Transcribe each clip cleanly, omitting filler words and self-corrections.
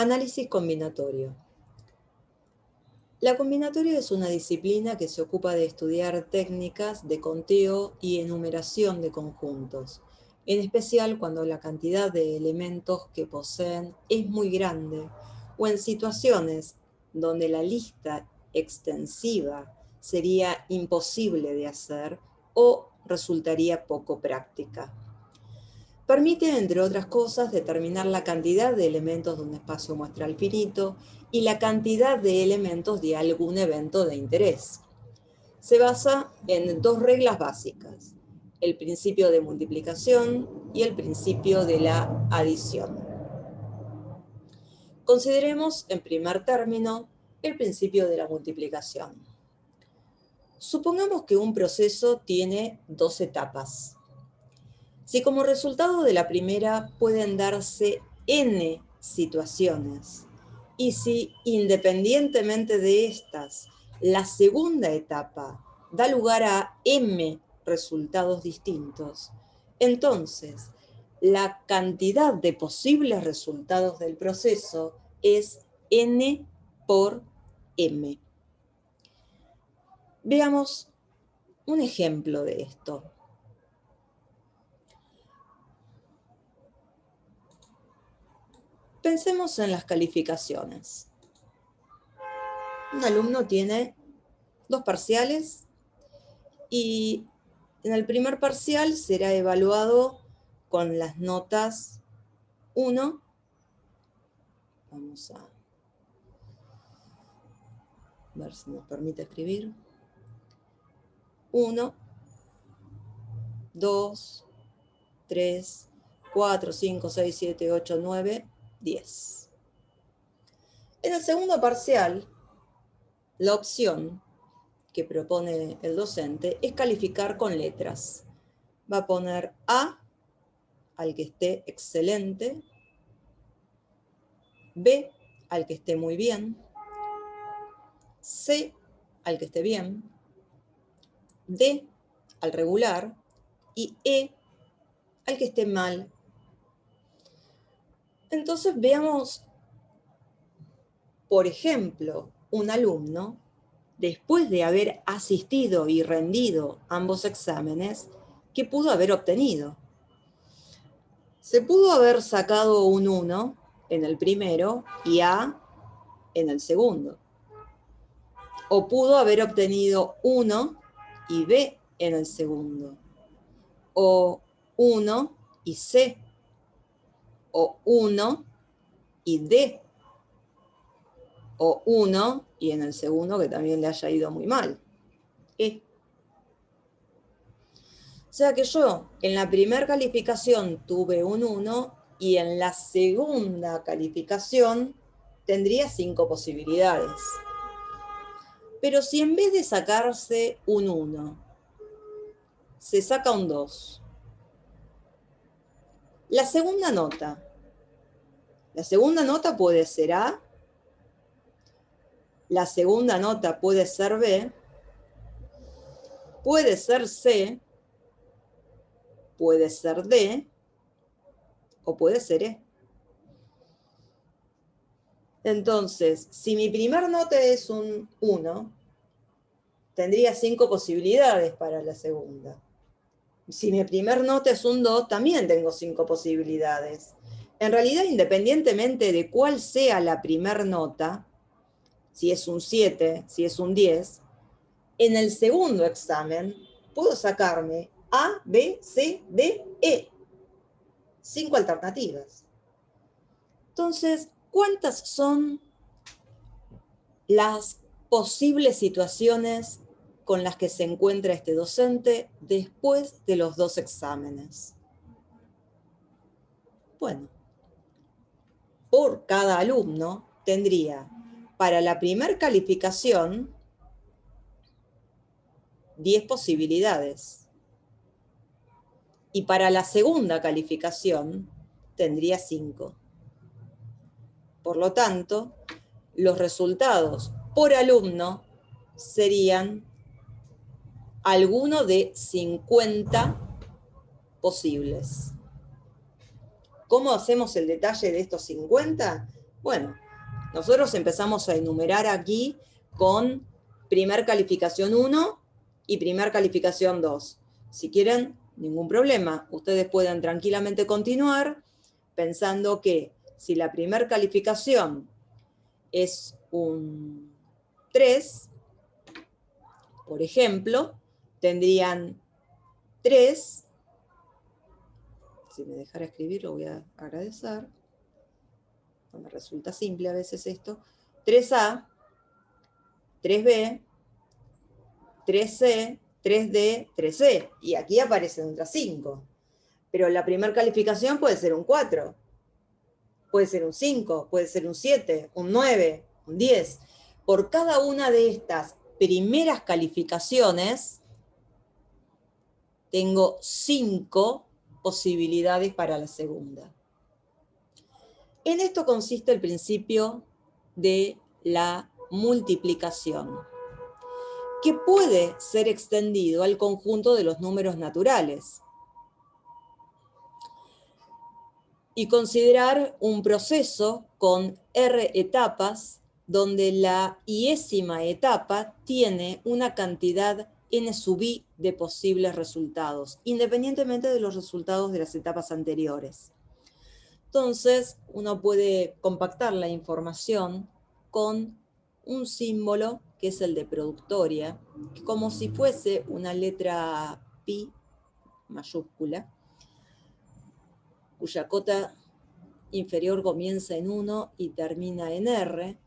Análisis combinatorio. La combinatoria es una disciplina que se ocupa de estudiar técnicas de conteo y enumeración de conjuntos, en especial cuando la cantidad de elementos que poseen es muy grande o en situaciones donde la lista extensiva sería imposible de hacer o resultaría poco práctica. Permite, entre otras cosas, determinar la cantidad de elementos de un espacio muestral finito y la cantidad de elementos de algún evento de interés. Se basa en dos reglas básicas: el principio de multiplicación y el principio de la adición. Consideremos, en primer término, el principio de la multiplicación. Supongamos que un proceso tiene dos etapas. Si como resultado de la primera pueden darse n situaciones, y si independientemente de estas, la segunda etapa da lugar a m resultados distintos, entonces la cantidad de posibles resultados del proceso es n por m. Veamos un ejemplo de esto. Pensemos en las calificaciones. Un alumno tiene dos parciales y en el primer parcial será evaluado con las notas 1. Vamos a ver si nos permite escribir. 1, 2, 3, 4, 5, 6, 7, 8, 9, 10. En el segundo parcial, la opción que propone el docente es calificar con letras. Va a poner A al que esté excelente, B al que esté muy bien, C al que esté bien, D al regular y E al que esté mal. Entonces veamos, por ejemplo, un alumno, después de haber asistido y rendido ambos exámenes, ¿qué pudo haber obtenido? Se pudo haber sacado un 1 en el primero y A en el segundo. O pudo haber obtenido 1 y B en el segundo. O 1 y C. O 1 y D. O 1 y en el segundo que también le haya ido muy mal. E. O sea que yo en la primera calificación tuve un 1 y en la segunda calificación tendría 5 posibilidades. Pero si en vez de sacarse un 1, se saca un 2, la segunda nota puede ser A, la segunda nota puede ser B, puede ser C, puede ser D, o puede ser E. Entonces, si mi primer nota es un 1, tendría 5 posibilidades para la segunda. Si mi primer nota es un 2, también tengo 5 posibilidades. En realidad, independientemente de cuál sea la primer nota, si es un 7, si es un 10, en el segundo examen puedo sacarme A, B, C, D, E. 5 alternativas. Entonces, ¿cuántas son las posibles situaciones con las que se encuentra este docente después de los dos exámenes? Bueno, por cada alumno tendría para la primera calificación 10 posibilidades y para la segunda calificación tendría 5. Por lo tanto, los resultados por alumno serían alguno de 50 posibles. ¿Cómo hacemos el detalle de estos 50? Bueno, nosotros empezamos a enumerar aquí con primer calificación 1 y primer calificación 2. Si quieren, ningún problema. Ustedes pueden tranquilamente continuar pensando que si la primer calificación es un 3, por ejemplo, tendrían 3, si me dejara escribir lo voy a agradecer, no me resulta simple a veces esto, 3A, 3B, 3C, 3D, 3E, y aquí aparecen otras 5. Pero la primera calificación puede ser un 4, puede ser un 5, puede ser un 7, un 9, un 10. Por cada una de estas primeras calificaciones, tengo 5 posibilidades para la segunda. En esto consiste el principio de la multiplicación, que puede ser extendido al conjunto de los números naturales y considerar un proceso con R etapas, donde la iésima etapa tiene una cantidad n sub i de posibles resultados, independientemente de los resultados de las etapas anteriores. Entonces, uno puede compactar la información con un símbolo que es el de productoria, como si fuese una letra pi mayúscula, cuya cota inferior comienza en 1 y termina en R,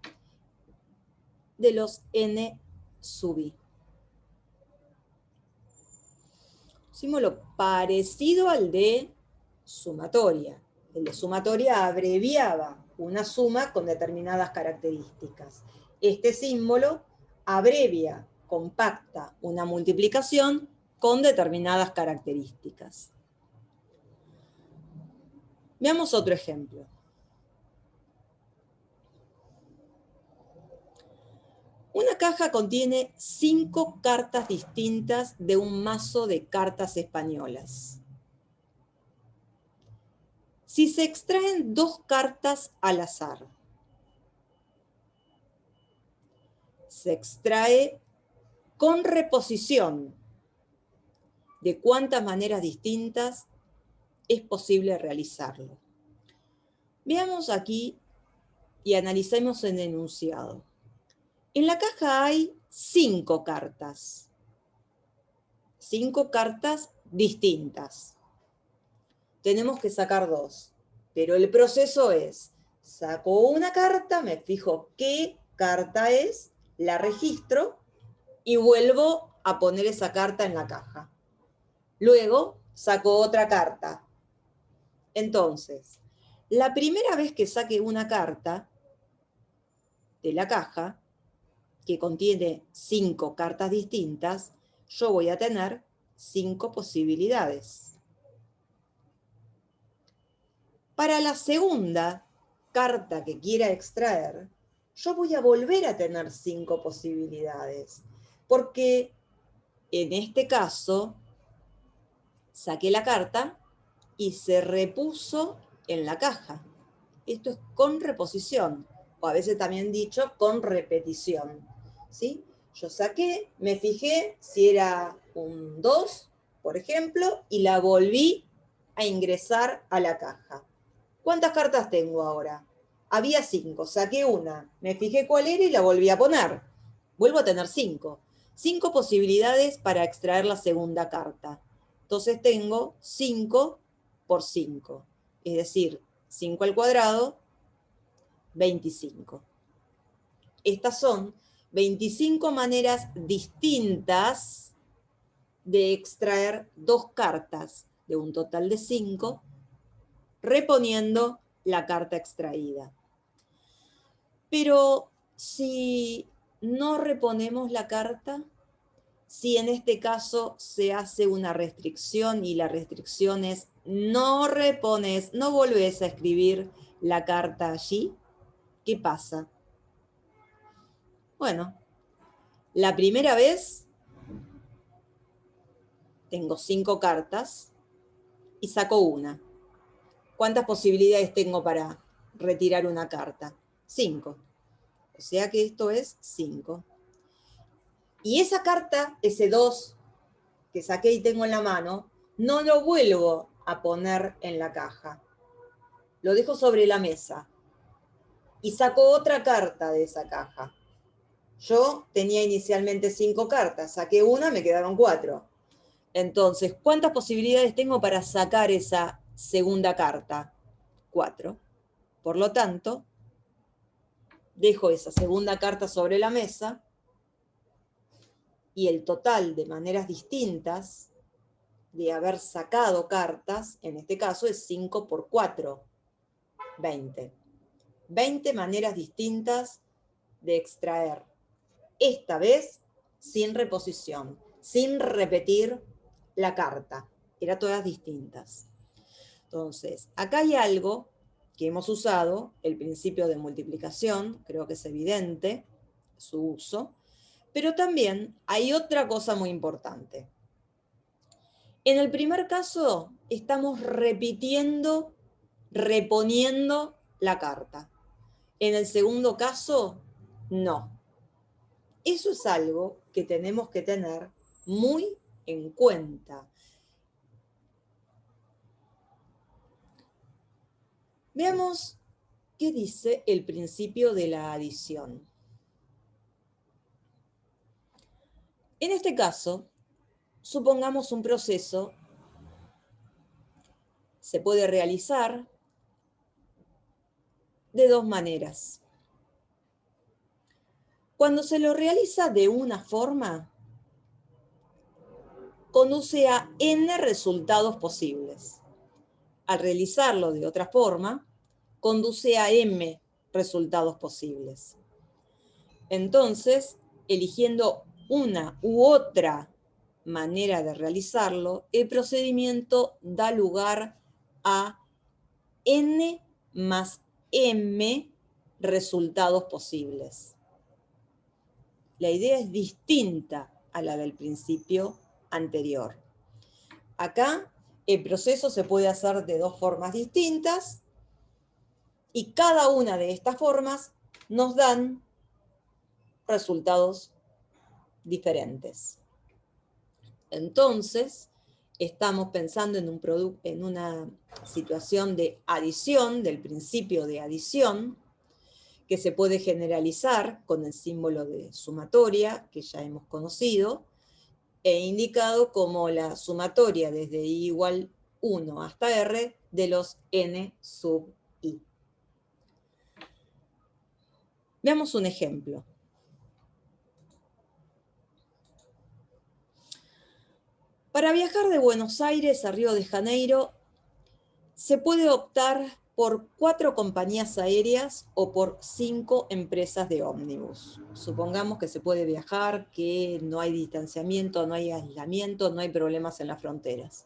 de los n sub i. Símbolo parecido al de sumatoria. El de sumatoria abreviaba una suma con determinadas características. Este símbolo abrevia, compacta una multiplicación con determinadas características. Veamos otro ejemplo. Una caja contiene 5 cartas distintas de un mazo de cartas españolas. Si se extraen 2 cartas al azar, se extrae con reposición. ¿De cuántas maneras distintas es posible realizarlo? Veamos aquí y analicemos el enunciado. En la caja hay 5 cartas. 5 cartas distintas. Tenemos que sacar 2. Pero el proceso es, saco una carta, me fijo qué carta es, la registro y vuelvo a poner esa carta en la caja. Luego saco otra carta. Entonces, la primera vez que saque una carta de la caja, que contiene 5 cartas distintas, yo voy a tener 5 posibilidades. Para la segunda carta que quiera extraer, yo voy a volver a tener 5 posibilidades, porque en este caso saqué la carta y se repuso en la caja. Esto es con reposición, o a veces también dicho con repetición, ¿sí? Yo saqué, me fijé si era un 2, por ejemplo, y la volví a ingresar a la caja. ¿Cuántas cartas tengo ahora? Había 5, saqué una, me fijé cuál era y la volví a poner. Vuelvo a tener 5. 5 posibilidades para extraer la segunda carta. Entonces tengo 5 por 5, es decir, 5 al cuadrado, 25. Estas son 25 maneras distintas de extraer 2 cartas de un total de 5, reponiendo la carta extraída. Pero si no reponemos la carta, si en este caso se hace una restricción y la restricción es no repones, no volvés a escribir la carta allí, ¿qué pasa? Bueno, la primera vez tengo 5 cartas y saco una. ¿Cuántas posibilidades tengo para retirar una carta? 5. O sea que esto es 5. Y esa carta, ese 2 que saqué y tengo en la mano, no lo vuelvo a poner en la caja. Lo dejo sobre la mesa. Y saco otra carta de esa caja. Yo tenía inicialmente 5 cartas, saqué una, me quedaron 4. Entonces, ¿cuántas posibilidades tengo para sacar esa segunda carta? 4. Por lo tanto, dejo esa segunda carta sobre la mesa y el total de maneras distintas de haber sacado cartas, en este caso es 5 por 4, 20. 20 maneras distintas de extraer. Esta vez sin reposición, sin repetir la carta. Eran todas distintas. Entonces, acá hay algo que hemos usado, el principio de multiplicación, creo que es evidente su uso, pero también hay otra cosa muy importante. En el primer caso, estamos repitiendo, reponiendo la carta. En el segundo caso, no. Eso es algo que tenemos que tener muy en cuenta. Veamos qué dice el principio de la adición. En este caso, supongamos un proceso se puede realizar de dos maneras. Cuando se lo realiza de una forma, conduce a n resultados posibles. Al realizarlo de otra forma, conduce a m resultados posibles. Entonces, eligiendo una u otra manera de realizarlo, el procedimiento da lugar a n más m resultados posibles. La idea es distinta a la del principio anterior. Acá el proceso se puede hacer de dos formas distintas y cada una de estas formas nos dan resultados diferentes. Entonces, estamos pensando en una situación de adición, del principio de adición, que se puede generalizar con el símbolo de sumatoria, que ya hemos conocido, e indicado como la sumatoria desde i igual 1 hasta r de los n sub i. Veamos un ejemplo. Para viajar de Buenos Aires a Río de Janeiro, se puede optar por 4 compañías aéreas o por 5 empresas de ómnibus. Supongamos que se puede viajar, que no hay distanciamiento, no hay aislamiento, no hay problemas en las fronteras.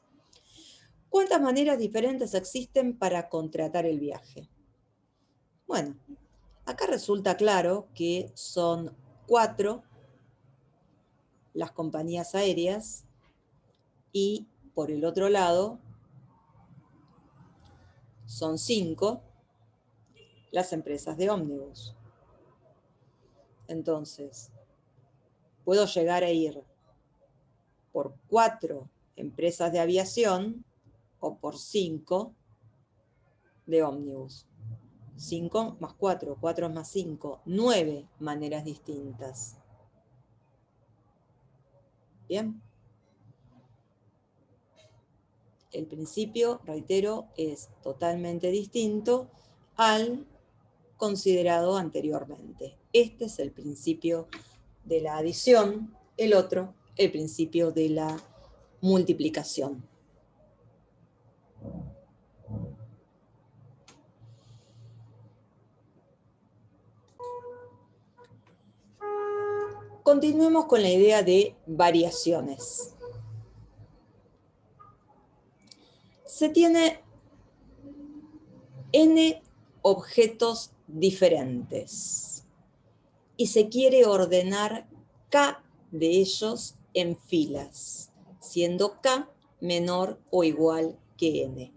¿Cuántas maneras diferentes existen para contratar el viaje? Bueno, acá resulta claro que son 4 las compañías aéreas y por el otro lado son 5 las empresas de ómnibus. Entonces, puedo llegar a ir por 4 empresas de aviación o por 5 de ómnibus. 5 más 4, 4 más 5, 9 maneras distintas. ¿Bien? El principio, reitero, es totalmente distinto al considerado anteriormente. Este es el principio de la adición, el otro, el principio de la multiplicación. Continuemos con la idea de variaciones. Se tiene n objetos diferentes y se quiere ordenar k de ellos en filas, siendo k menor o igual que n.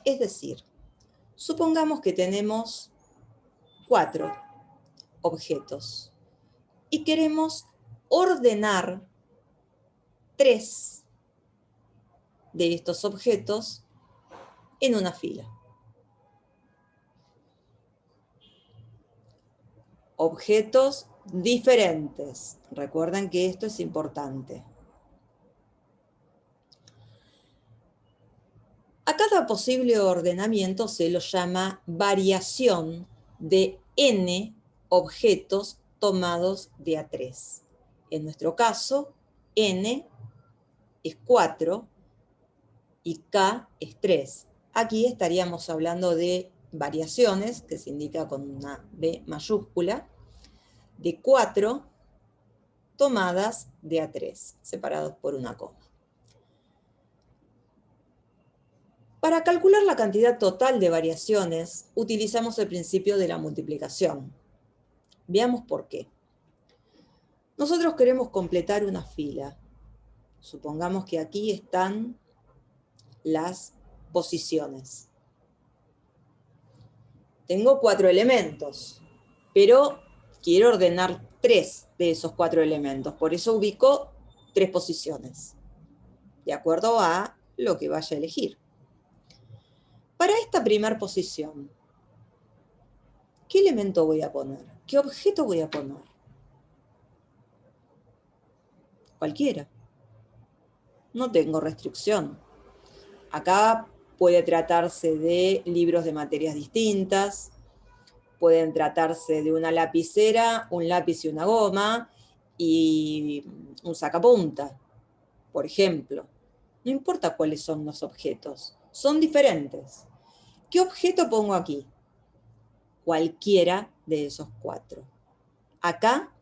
Es decir, supongamos que tenemos 4 objetos. Y queremos ordenar 3 de estos objetos en una fila. Objetos diferentes. Recuerden que esto es importante. A cada posible ordenamiento se lo llama variación de n objetos tomados de A3. En nuestro caso, n es 4 y k es 3. Aquí estaríamos hablando de variaciones, que se indica con una B mayúscula, de 4 tomadas de A3, separados por una coma. Para calcular la cantidad total de variaciones, utilizamos el principio de la multiplicación. Veamos por qué. Nosotros queremos completar una fila. Supongamos que aquí están las posiciones. Tengo 4 elementos, pero quiero ordenar 3 de esos 4 elementos. Por eso ubico 3 posiciones, de acuerdo a lo que vaya a elegir. Para esta primera posición, ¿qué elemento voy a poner? ¿Qué objeto voy a poner? Cualquiera. No tengo restricción. Acá puede tratarse de libros de materias distintas, pueden tratarse de una lapicera, un lápiz y una goma, y un sacapunta, por ejemplo. No importa cuáles son los objetos, son diferentes. ¿Qué objeto pongo aquí? Cualquiera de esos 4. Acá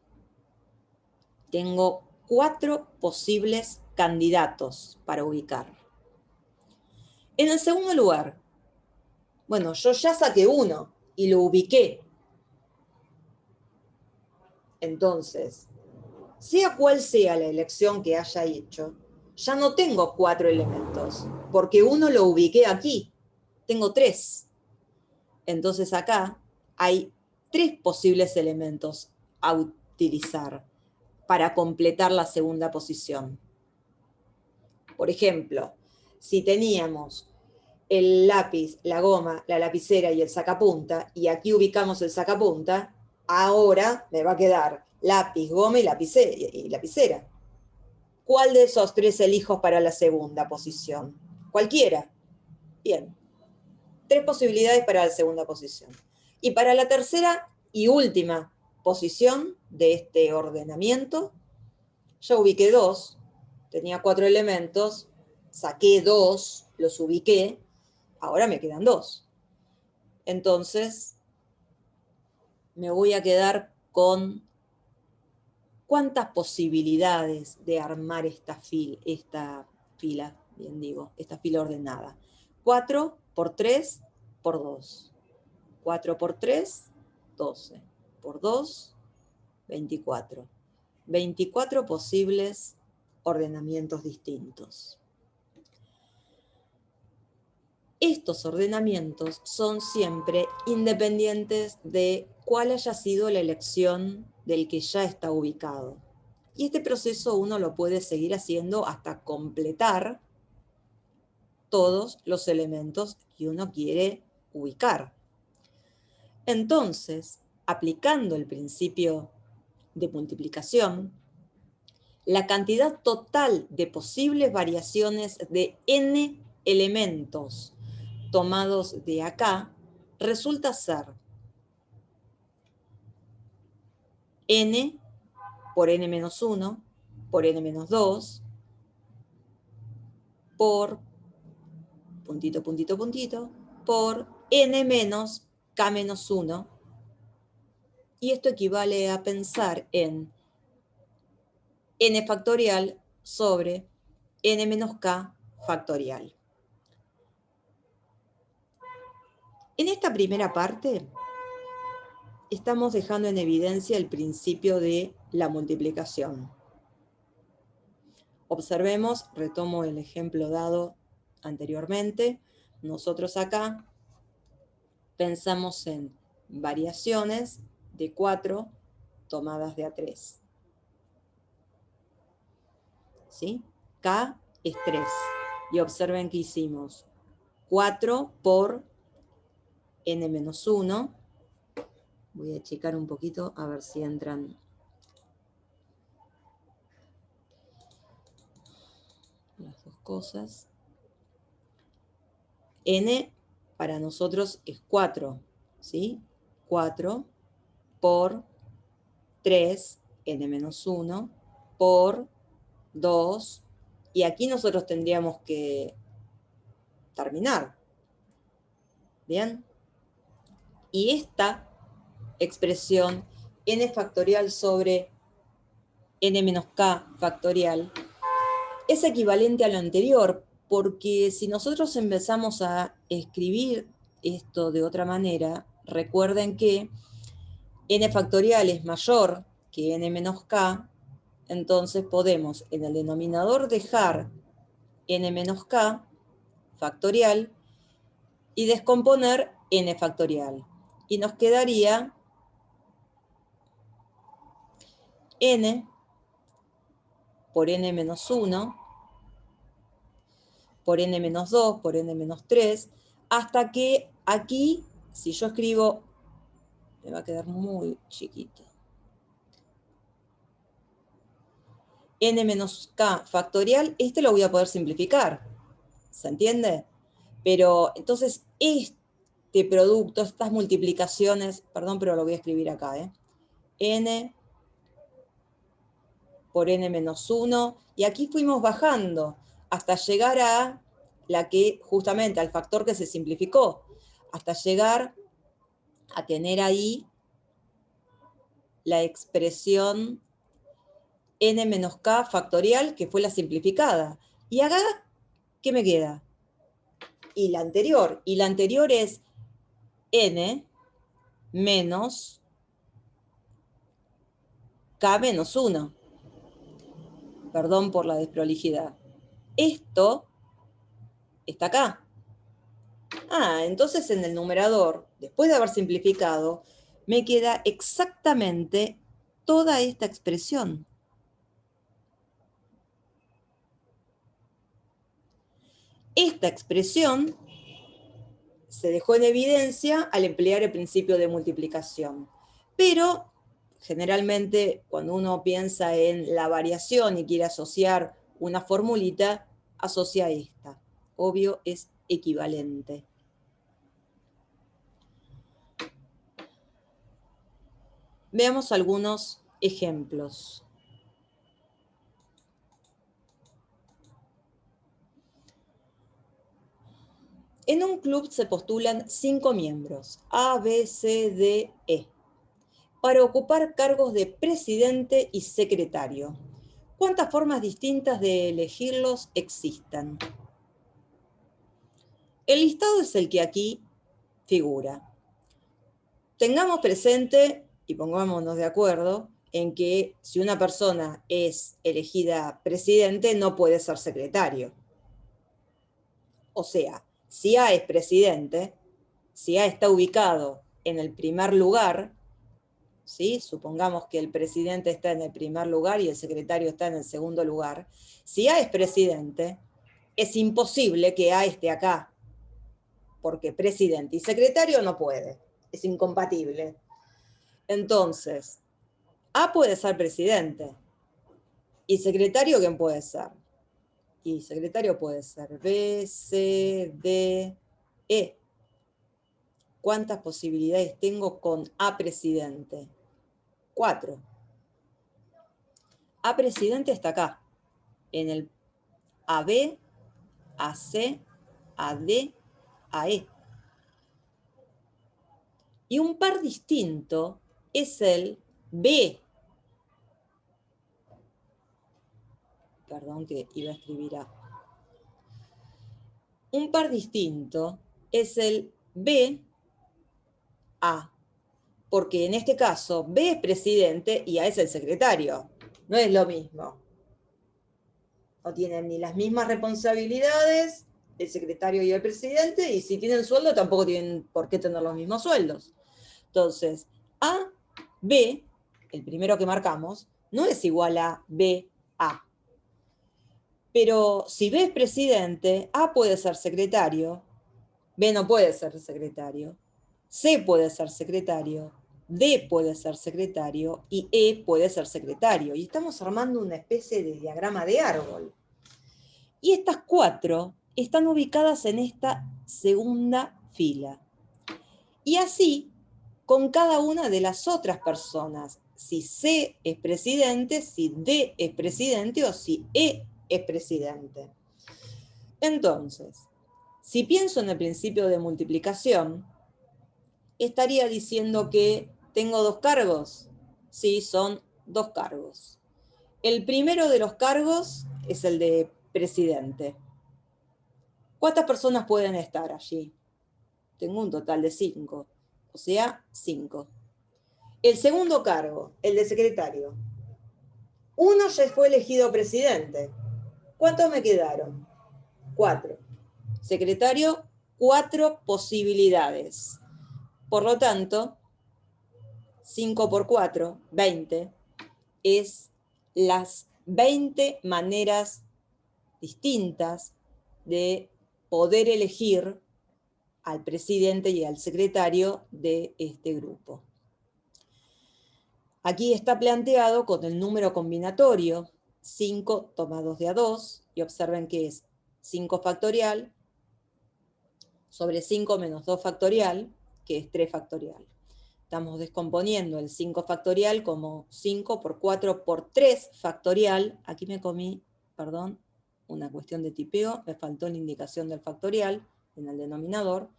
tengo 4 posibles candidatos para ubicar. En el segundo lugar, bueno, yo ya saqué uno y lo ubiqué. Entonces, sea cual sea la elección que haya hecho, ya no tengo 4 elementos, porque uno lo ubiqué aquí. Tengo 3. Entonces acá hay 3 posibles elementos a utilizar para completar la segunda posición. Por ejemplo, si teníamos el lápiz, la goma, la lapicera y el sacapunta, y aquí ubicamos el sacapunta, ahora me va a quedar lápiz, goma y lapicera. ¿Cuál de esos 3 elijo para la segunda posición? Cualquiera. Bien. 3 posibilidades para la segunda posición. Y para la tercera y última posición de este ordenamiento, ya ubiqué 2, tenía 4 elementos, saqué 2, los ubiqué, ahora me quedan 2. Entonces, me voy a quedar con cuántas posibilidades de armar esta fila, bien digo, esta fila ordenada. 4 por 3 por 2. 4 por 3, 12. Por 2, 24. 24 posibles ordenamientos distintos. Estos ordenamientos son siempre independientes de cuál haya sido la elección del que ya está ubicado. Y este proceso uno lo puede seguir haciendo hasta completar todos los elementos que uno quiere ubicar. Entonces, aplicando el principio de multiplicación, la cantidad total de posibles variaciones de n elementos tomados de acá resulta ser n por n-1 por n-2 por puntito, puntito, puntito, por n-k-1, y esto equivale a pensar en n factorial sobre n-k factorial. En esta primera parte estamos dejando en evidencia el principio de la multiplicación. Observemos, retomo el ejemplo dado anteriormente, nosotros acá pensamos en variaciones de 4 tomadas de A3. ¿Sí? K es 3. Y observen que hicimos 4 por n-1. Voy a checar un poquito a ver si entran las dos cosas. N para nosotros es 4, ¿sí? 4 por 3, n-1, por 2, y aquí nosotros tendríamos que terminar. ¿Bien? Y esta expresión n factorial sobre n menos k factorial es equivalente a lo anterior, porque si nosotros empezamos a escribir esto de otra manera, recuerden que n factorial es mayor que n menos k, entonces podemos en el denominador dejar n menos k factorial y descomponer n factorial. Y nos quedaría n por n menos 1, por n menos 2, por n menos 3, hasta que aquí, si yo escribo, me va a quedar muy chiquito, n menos k factorial, este lo voy a poder simplificar, ¿se entiende? Pero entonces este producto, estas multiplicaciones, perdón, pero lo voy a escribir acá, n por n menos 1, y aquí fuimos bajando hasta llegar a la que, justamente, al factor que se simplificó, hasta llegar a tener ahí la expresión n menos k factorial, que fue la simplificada. Y acá, ¿qué me queda? Y la anterior es n menos k menos 1. Perdón por la desprolijidad. Esto está acá. Entonces en el numerador, después de haber simplificado, me queda exactamente toda esta expresión. Esta expresión se dejó en evidencia al emplear el principio de multiplicación. Pero generalmente cuando uno piensa en la variación y quiere asociar una formulita, asocia esta. Obvio, es equivalente. Veamos algunos ejemplos. En un club se postulan 5 miembros, A, B, C, D, E, para ocupar cargos de presidente y secretario. ¿Cuántas formas distintas de elegirlos existen? El listado es el que aquí figura. Tengamos presente y pongámonos de acuerdo en que si una persona es elegida presidente, no puede ser secretario. O sea, si A es presidente, si A está ubicado en el primer lugar, ¿sí? Supongamos que el presidente está en el primer lugar y el secretario está en el segundo lugar. Si A es presidente, es imposible que A esté acá, porque presidente y secretario no puede, es incompatible. Entonces, A puede ser presidente, y secretario, ¿quién puede ser? Y secretario puede ser B, C, D, E. ¿Cuántas posibilidades tengo con A presidente? 4. A presidente está acá, en el AB, AC, AD, AE. Y un par distinto es el B. Perdón que iba a escribir A. Un par distinto es el B, A. Porque en este caso B es presidente y A es el secretario. No es lo mismo. No tienen ni las mismas responsabilidades el secretario y el presidente, y si tienen sueldo tampoco tienen por qué tener los mismos sueldos. Entonces, A, B, el primero que marcamos, no es igual a B, A. Pero si B es presidente, A puede ser secretario, B no puede ser secretario, C puede ser secretario, D puede ser secretario y E puede ser secretario. Y estamos armando una especie de diagrama de árbol. Y estas 4 están ubicadas en esta segunda fila. Y así con cada una de las otras personas. Si C es presidente, si D es presidente o si E es presidente. Entonces, si pienso en el principio de multiplicación, estaría diciendo que tengo 2 cargos. Sí, son 2 cargos. El primero de los cargos es el de presidente. ¿Cuántas personas pueden estar allí? Tengo un total de 5, o sea, 5. El segundo cargo, el de secretario. Uno ya fue elegido presidente. ¿Cuántos me quedaron? 4. Secretario, 4 posibilidades. Por lo tanto, 5 por 4, 20, es las 20 maneras distintas de poder elegir al presidente y al secretario de este grupo. Aquí está planteado con el número combinatorio, 5 tomados de a 2, y observen que es 5 factorial sobre 5 menos 2 factorial, que es 3 factorial. Estamos descomponiendo el 5 factorial como 5 por 4 por 3 factorial. Aquí me comí, perdón, una cuestión de tipeo, me faltó la indicación del factorial en el denominador.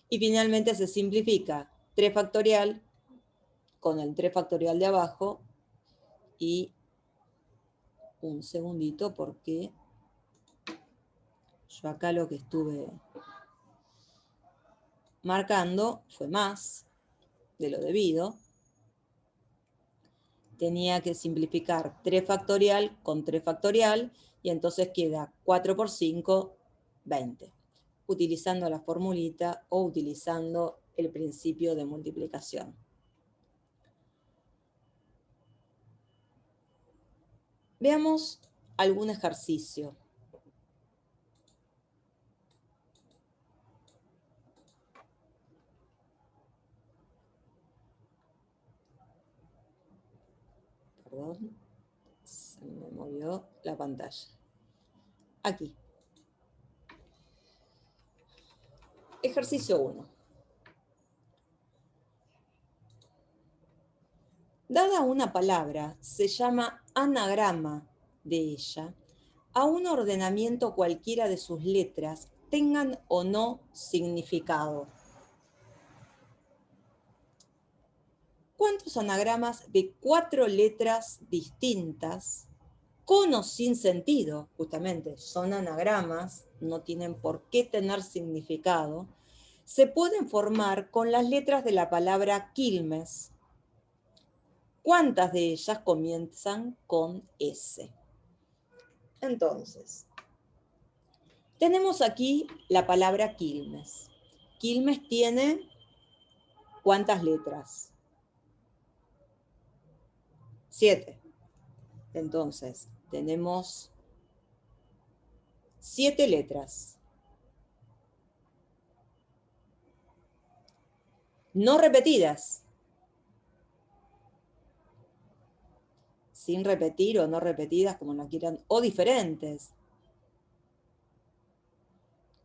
Y finalmente se simplifica 3 factorial con el 3 factorial de abajo. Y un segundito porque yo acá lo que estuve marcando fue más de lo debido. Tenía que simplificar 3 factorial con 3 factorial y entonces queda 4 por 5, 20. Utilizando la formulita o utilizando el principio de multiplicación. Veamos algún ejercicio. Perdón, se me movió la pantalla. Aquí. Ejercicio 1. Dada una palabra, se llama anagrama de ella, a un ordenamiento cualquiera de sus letras, tengan o no significado. ¿Cuántos anagramas de 4 letras distintas, con o sin sentido, justamente son anagramas, no tienen por qué tener significado, se pueden formar con las letras de la palabra Quilmes? ¿Cuántas de ellas comienzan con S? Entonces, tenemos aquí la palabra Quilmes. Quilmes tiene ¿cuántas letras? 7. Entonces, tenemos 7 letras. No repetidas. Sin repetir o no repetidas, como las quieran, o diferentes,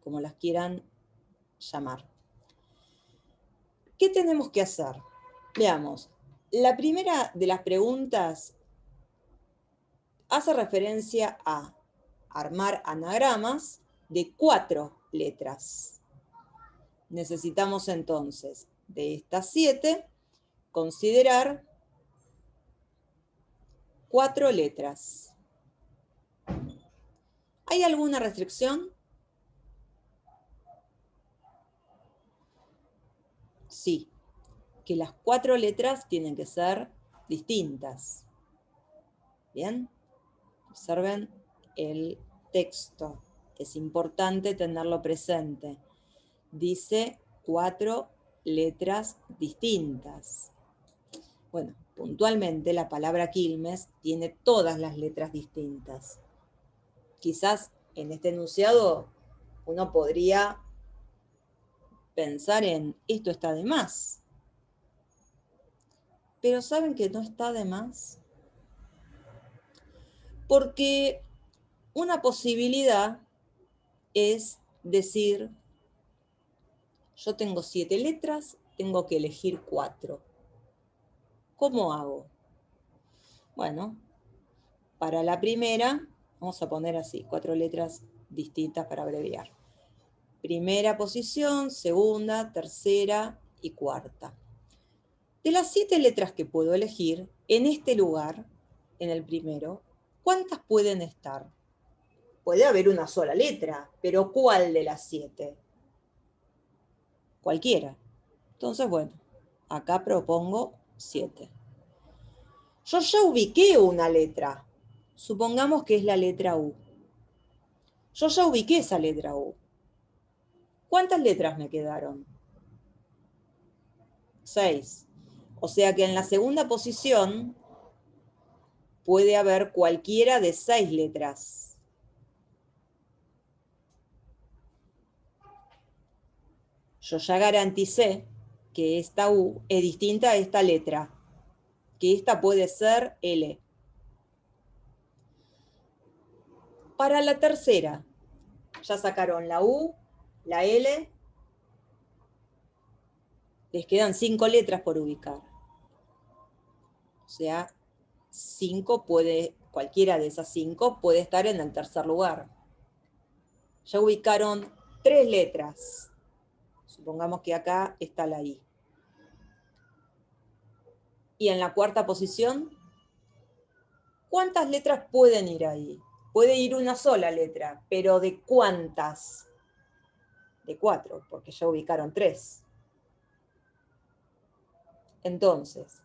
como las quieran llamar. ¿Qué tenemos que hacer? Veamos. La primera de las preguntas hace referencia a armar anagramas de 4 letras. Necesitamos entonces, de estas 7, considerar 4 letras. ¿Hay alguna restricción? Sí, que las 4 letras tienen que ser distintas. ¿Bien? Observen el texto. Es importante tenerlo presente. Dice 4 letras distintas. Bueno, puntualmente la palabra Quilmes tiene todas las letras distintas. Quizás en este enunciado uno podría pensar en esto está de más. Pero ¿saben que no está de más? Porque una posibilidad es decir, yo tengo 7 letras, tengo que elegir 4. ¿Cómo hago? Bueno, para la primera, vamos a poner así, 4 letras distintas para abreviar. Primera posición, segunda, tercera y cuarta. De las 7 letras que puedo elegir, en este lugar, en el primero, ¿cuántas pueden estar? Puede haber una sola letra, pero ¿cuál de las 7? Cualquiera. Entonces, bueno, acá propongo 7. Yo ya ubiqué una letra. Supongamos que es la letra U. Yo ya ubiqué esa letra U. ¿Cuántas letras me quedaron? 6. O sea que en la segunda posición puede haber cualquiera de 6 letras. Yo ya garanticé que esta U es distinta a esta letra, que esta puede ser L. Para la tercera, ya sacaron la U, la L, les quedan 5 letras por ubicar. O sea, cualquiera de esas 5 puede estar en el tercer lugar. Ya ubicaron 3 letras. Supongamos que acá está la I. Y en la cuarta posición, ¿cuántas letras pueden ir ahí? Puede ir una sola letra, pero ¿de cuántas? De 4, porque ya ubicaron 3. Entonces,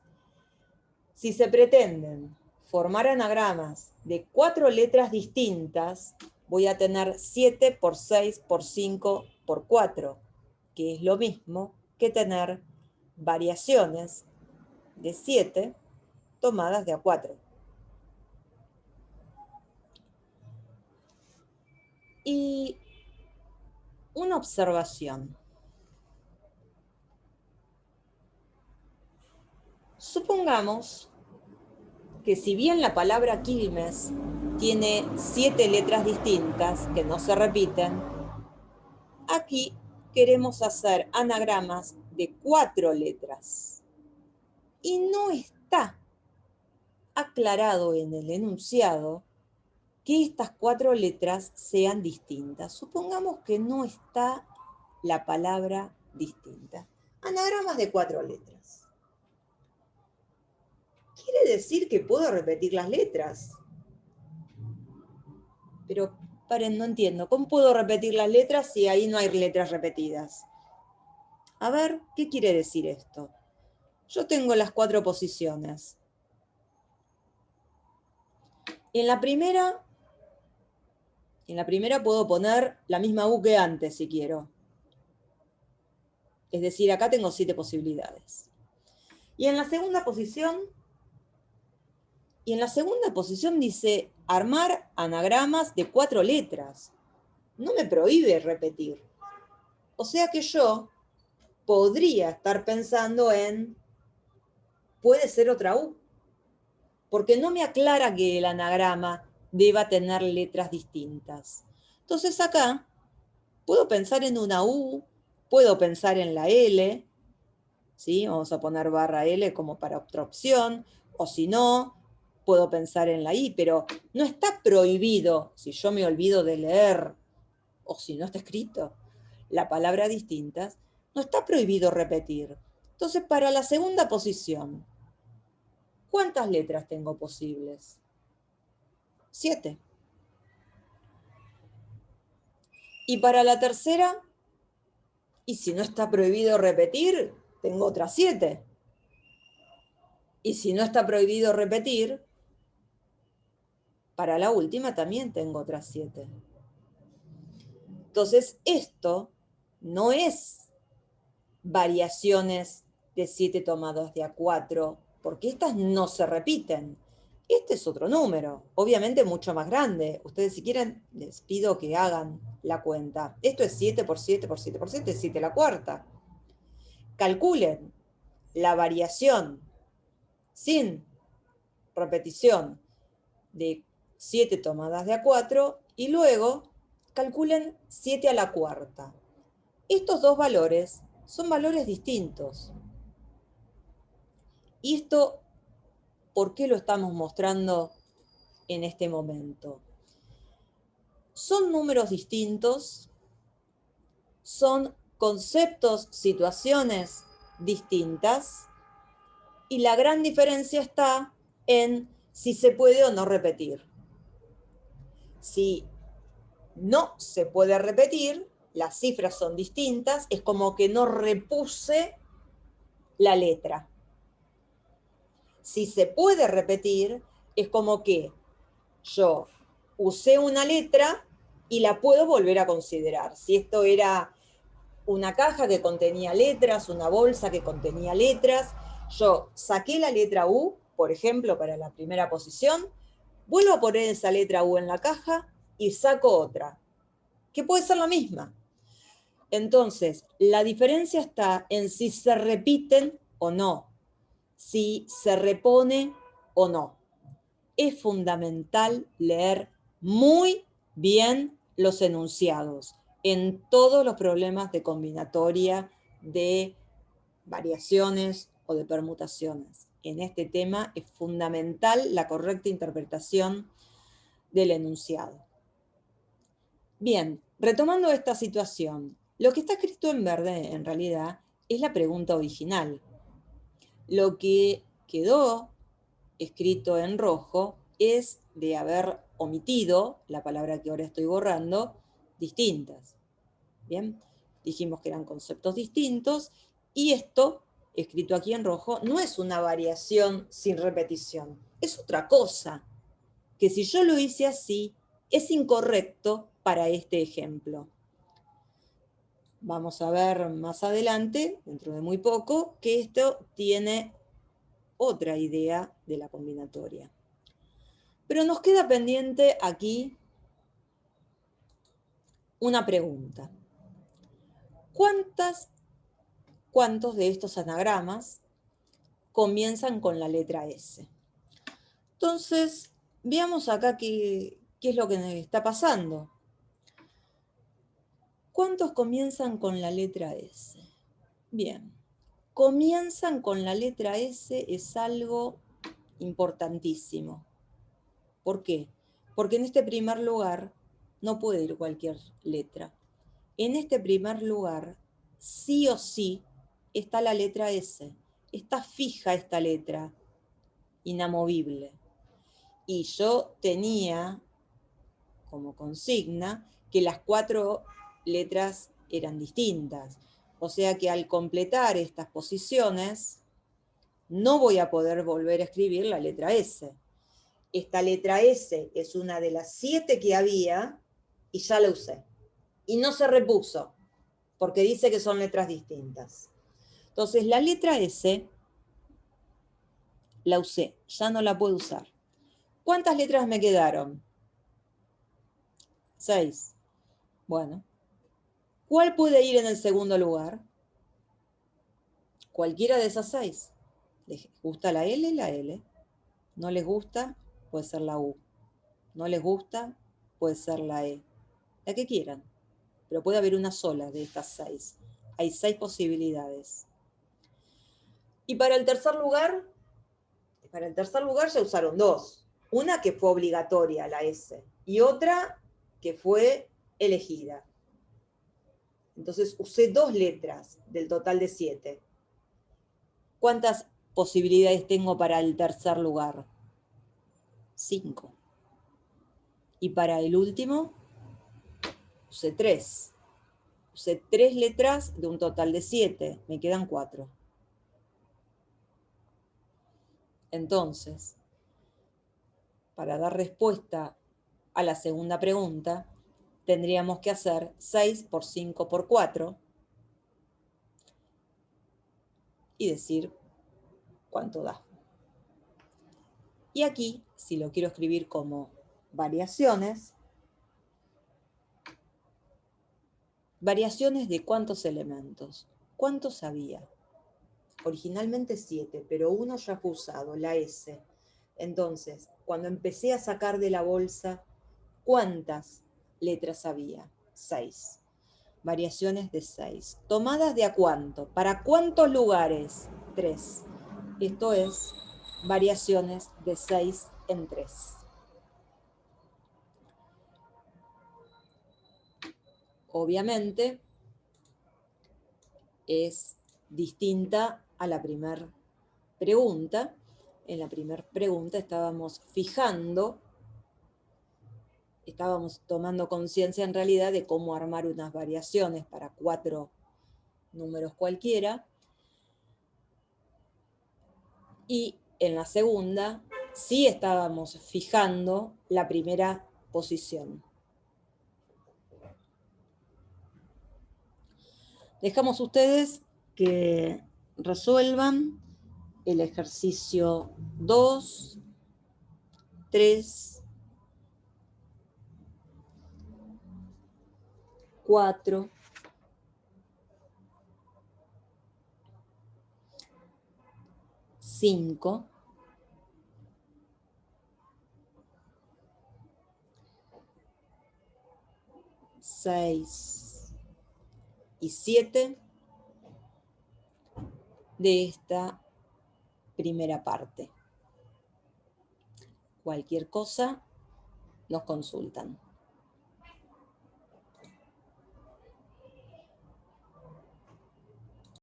si se pretenden formar anagramas de 4 letras distintas, voy a tener 7 por 6 por 5 por 4, que es lo mismo que tener variaciones de 7 tomadas de a 4. Y una observación. Supongamos que si bien la palabra Quilmes tiene 7 letras distintas que no se repiten, aquí queremos hacer anagramas de 4 letras. Y no está aclarado en el enunciado que estas 4 letras sean distintas. Supongamos que no está la palabra distinta. Anagramas de 4 letras. Quiere decir que puedo repetir las letras. Pero, paren, no entiendo. ¿Cómo puedo repetir las letras si ahí no hay letras repetidas? A ver, ¿qué quiere decir esto? Yo tengo las 4 posiciones. En la primera puedo poner la misma U que antes, si quiero. Es decir, acá tengo 7 posibilidades. Y en la segunda posición dice armar anagramas de 4 letras. No me prohíbe repetir. O sea que yo podría estar pensando en, puede ser otra U, porque no me aclara que el anagrama deba tener letras distintas. Entonces acá puedo pensar en una U, puedo pensar en la L, ¿sí? Vamos a poner barra L como para otra opción, o si no, puedo pensar en la I, pero no está prohibido, si yo me olvido de leer, o si no está escrito, la palabra distintas, no está prohibido repetir. Entonces, para la segunda posición, ¿cuántas letras tengo posibles? 7. Y para la tercera, y si no está prohibido repetir, tengo otras 7. Y si no está prohibido repetir, para la última también tengo otras 7. Entonces, esto no es variaciones de 7 tomadas de A4, porque estas no se repiten. Este es otro número, obviamente mucho más grande. Ustedes si quieren, les pido que hagan la cuenta. Esto es 7 por 7 por 7 por 7, es 7 a la cuarta. Calculen la variación sin repetición de 7 tomadas de A4 y luego calculen 7 a la cuarta. Estos dos valores son valores distintos. ¿Y esto por qué lo estamos mostrando en este momento? Son números distintos, son conceptos, situaciones distintas, y la gran diferencia está en si se puede o no repetir. Si no se puede repetir, las cifras son distintas, es como que no repuse la letra. Si se puede repetir, es como que yo usé una letra y la puedo volver a considerar. Si esto era una caja que contenía letras, una bolsa que contenía letras, yo saqué la letra U, por ejemplo, para la primera posición, vuelvo a poner esa letra U en la caja y saco otra, que puede ser la misma. Entonces, la diferencia está en si se repiten o no, si se repone o no. Es fundamental leer muy bien los enunciados en todos los problemas de combinatoria, de variaciones o de permutaciones. En este tema es fundamental la correcta interpretación del enunciado. Bien, retomando esta situación, lo que está escrito en verde en realidad es la pregunta original. Lo que quedó escrito en rojo es de haber omitido la palabra que ahora estoy borrando, distintas. Bien, dijimos que eran conceptos distintos y esto, escrito aquí en rojo, no es una variación sin repetición, es otra cosa, que si yo lo hice así, es incorrecto para este ejemplo. Vamos a ver más adelante, dentro de muy poco, que esto tiene otra idea de la combinatoria. Pero nos queda pendiente aquí una pregunta. ¿Cuántos de estos anagramas comienzan con la letra S? Entonces, veamos acá qué es lo que nos está pasando. ¿Cuántos comienzan con la letra S? Bien, comienzan con la letra S es algo importantísimo. ¿Por qué? Porque en este primer lugar no puede ir cualquier letra. En este primer lugar, sí o sí, está la letra S. Está fija esta letra, inamovible. Y yo tenía como consigna que las 4 letras eran distintas. O sea que al completar estas posiciones, no voy a poder volver a escribir la letra S. Esta letra S es una de las 7 que había y ya la usé. Y no se repuso, porque dice que son letras distintas. Entonces, la letra S la usé, ya no la puedo usar. ¿Cuántas letras me quedaron? 6. Bueno, ¿cuál puede ir en el segundo lugar? Cualquiera de esas 6. ¿Les gusta la L? La L. ¿No les gusta? Puede ser la U. ¿No les gusta? Puede ser la E. La que quieran. Pero puede haber una sola de estas 6. Hay 6 posibilidades. Y para el tercer lugar ya usaron 2. Una que fue obligatoria, la S, y otra que fue elegida. Entonces usé 2 letras del total de 7. ¿Cuántas posibilidades tengo para el tercer lugar? 5. Y para el último, usé 3. Usé 3 letras de un total de 7. Me quedan 4. Entonces, para dar respuesta a la segunda pregunta, tendríamos que hacer 6 por 5 por 4, y decir cuánto da. Y aquí, si lo quiero escribir como variaciones, variaciones de cuántos elementos. ¿Cuántos había? Originalmente 7, pero uno ya fue usado, la S. Entonces, cuando empecé a sacar de la bolsa, ¿cuántas letras había? 6. Variaciones de 6. ¿Tomadas de a cuánto? ¿Para cuántos lugares? 3. Esto es variaciones de 6 en 3. Obviamente, es distinta a la primera pregunta. En la primera pregunta estábamos tomando conciencia en realidad de cómo armar unas variaciones para 4 números cualquiera. Y en la segunda sí estábamos fijando la primera posición. Dejamos ustedes que resuelvan el ejercicio 2, 3, 4, 5, 6 y 7 de esta primera parte. Cualquier cosa, nos consultan.